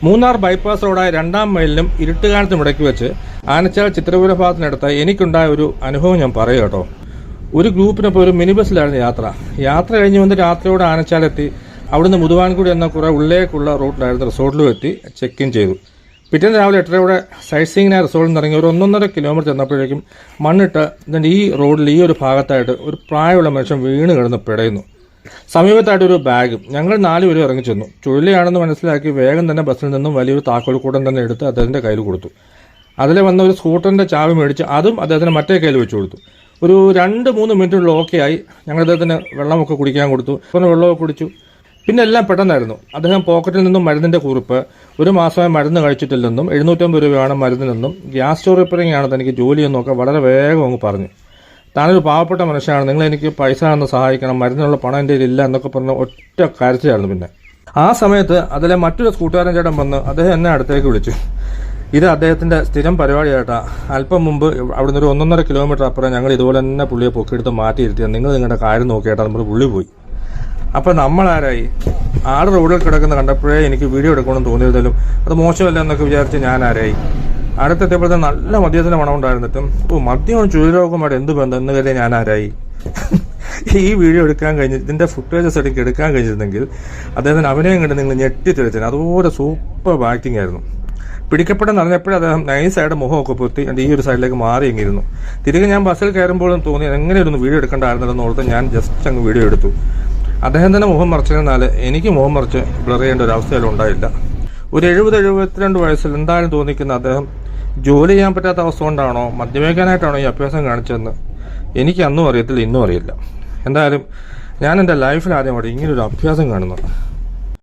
Munnar bypass റോഡായ 2-ാം മൈലിലും ഇരുട്ടുകാലത്ത് മുടക്കി വെച്ച് ആനച്ചാൽ ചിത്രപുര ഭാഗത്തിനടുത്ത് എനിക്കുണ്ടായ ഒരു അനുഭവം ഞാൻ പറയും കേട്ടോ. ഒരു ഗ്രൂപ്പിനൊപ്പം ഒരു മിനി ബസ്സിലായിരുന്നു യാത്ര കഴിഞ്ഞ് വന്ന് രാത്രിയോടെ ആനച്ചാലെത്തി. അവിടുന്ന് മുതുവാൻകുടി എന്ന കുറെ ഉള്ളിലേക്കുള്ള റൂട്ടിലായിരുന്നു റിസോർട്ടിലും എത്തി ചെക്ക് ഇൻ ചെയ്തു. പിറ്റേന്ന് രാവിലെ 8:30 സൈറ്റ് സീയിങ്ങിനായി റിസോർട്ടിൽ നിന്ന് ഇറങ്ങി ഒരു 1.5 കിലോമീറ്റർ ചെന്നപ്പോഴേക്കും മണ്ണിട്ട് ഇതിൻ്റെ ഈ റോഡിൽ ഈ ഒരു ഭാഗത്തായിട്ട് ഒരു പ്രായമുള്ള മനുഷ്യൻ വീണ് കിടന്ന് പിടയുന്നു. സമീപത്തായിട്ട് ഒരു ബാഗും. ഞങ്ങൾ 4 പേരും ഇറങ്ങി ചെന്നു. ചുഴലിയാണെന്ന് മനസ്സിലാക്കി വേഗം തന്നെ ബസ്സിൽ നിന്നും വലിയൊരു താക്കോൽക്കൂടം തന്നെ എടുത്ത് അദ്ദേഹത്തിൻ്റെ കയ്യിൽ കൊടുത്തു. അതിൽ വന്ന ഒരു സ്കൂട്ടറിൻ്റെ ചാവി മേടിച്ച് അതും അദ്ദേഹത്തിന് മറ്റേ കയ്യിൽ വെച്ച് കൊടുത്തു. ഒരു 2-3 മിനിറ്റുള്ള ഓക്കെ ആയി. ഞങ്ങൾ അദ്ദേഹത്തിന് വെള്ളമൊക്കെ കുടിക്കാൻ കൊടുത്തു. വെള്ളമൊക്കെ കുടിച്ചു. പിന്നെ എല്ലാം പെട്ടെന്നായിരുന്നു. അദ്ദേഹം പോക്കറ്റിൽ നിന്നും മരുന്നിൻ്റെ കുറിപ്പ്, 1 മാസമായി മരുന്ന് കഴിച്ചിട്ടില്ലെന്നും 750 രൂപയാണ് മരുന്നിനെന്നും ഗ്യാസ് സ്റ്റോർ റിപ്പയറിംഗ് ആണ് തനിക്ക് ജോലിയെന്നൊക്കെ വളരെ വേഗം അങ്ങ് പറഞ്ഞു. താനൊരു പാവപ്പെട്ട മനുഷ്യനാണ്, നിങ്ങൾ എനിക്ക് പൈസ തന്ന് സഹായിക്കണം, മരുന്നിനുള്ള പണം എൻ്റെ ഇല്ല എന്നൊക്കെ പറഞ്ഞ ഒറ്റ കരച്ചിലായിരുന്നു. പിന്നെ ആ സമയത്ത് അതിലെ മറ്റൊരു കൂട്ടുകാരൻ ചേട്ടൻ വന്ന് അദ്ദേഹം എന്നെ അടുത്തേക്ക് വിളിച്ചു. ഇത് അദ്ദേഹത്തിൻ്റെ സ്ഥിരം പരിപാടിയായിട്ടാ. അല്പം മുമ്പ് അവിടുന്ന് ഒരു 1.5 കിലോമീറ്റർ അപ്പുറം ഞങ്ങൾ ഇതുപോലെ തന്നെ പുള്ളിയെ പൊക്കിയെടുത്ത് മാറ്റിയിരുത്തിയാൽ നിങ്ങൾ നിങ്ങളുടെ കാര്യം നോക്കിയിട്ടാണ് നമ്മൾ പുള്ളി പോയി. അപ്പം നമ്മളാരായി? ആട് റോഡിൽ കിടക്കുന്ന കണ്ടപ്പോഴേ എനിക്ക് വീഡിയോ എടുക്കണമെന്ന് തോന്നിയതിലും അത് മോശമല്ല എന്നൊക്കെ വിചാരിച്ച് ഞാൻ ആരായി? അടുത്തെത്തിയപ്പോഴത്തെ നല്ല മദ്യത്തിൻ്റെ മണം ഉണ്ടായിരുന്നിട്ടും മദ്യവും ചുഴലിരോഗവുമായിട്ട് എന്ത് ബന്ധം എന്ന് കരുതി ഞാൻ ആരായി? ഈ വീഡിയോ എടുക്കാൻ ഇതിൻ്റെ ഫുട്ടേജസ് എടുക്കാൻ കഴിഞ്ഞിരുന്നെങ്കിൽ അദ്ദേഹത്തിന് അഭിനയം കണ്ട് നിങ്ങൾ ഞെട്ടിത്തെളിച്ചത്. അതുപോലെ സൂപ്പർ ആക്ടിങ് ആയിരുന്നു. പിടിക്കപ്പെട്ടെന്ന് അറിഞ്ഞപ്പോഴേ അദ്ദേഹം നൈസായിട്ട് മുഖമൊക്കെ പൊത്തി എൻ്റെ ഈ ഒരു സൈഡിലേക്ക് മാറി എങ്ങിയിരുന്നു. തിരികെ ഞാൻ ബസ്സിൽ കയറുമ്പോഴും തോന്നി എങ്ങനെയൊന്ന് വീഡിയോ എടുക്കേണ്ടായിരുന്നതെന്ന് ഓർത്ത് ഞാൻ ജസ്റ്റ് അങ്ങ് വീഡിയോ എടുത്തു. അദ്ദേഹം തന്നെ മുഖം മറച്ചിരുന്നാൽ എനിക്ക് മുഖം മറിച്ച് ബ്ലർ ചെയ്യേണ്ട ഒരു അവസ്ഥയിലും ഉണ്ടായില്ല. ഒരു 70-72 വയസ്സിൽ എന്തായാലും തോന്നിക്കുന്ന അദ്ദേഹം ജോലി ചെയ്യാൻ പറ്റാത്ത അവസ്ഥ കൊണ്ടാണോ മദ്യപിക്കാനായിട്ടാണോ ഈ അഭ്യാസം കാണിച്ചതെന്ന് എനിക്ക് അന്നും അറിയത്തില്ല, ഇന്നും അറിയില്ല. എന്തായാലും ഞാൻ എൻ്റെ ലൈഫിൽ ആദ്യമായിട്ട് ഇങ്ങനൊരു അഭ്യാസം കാണുന്നു.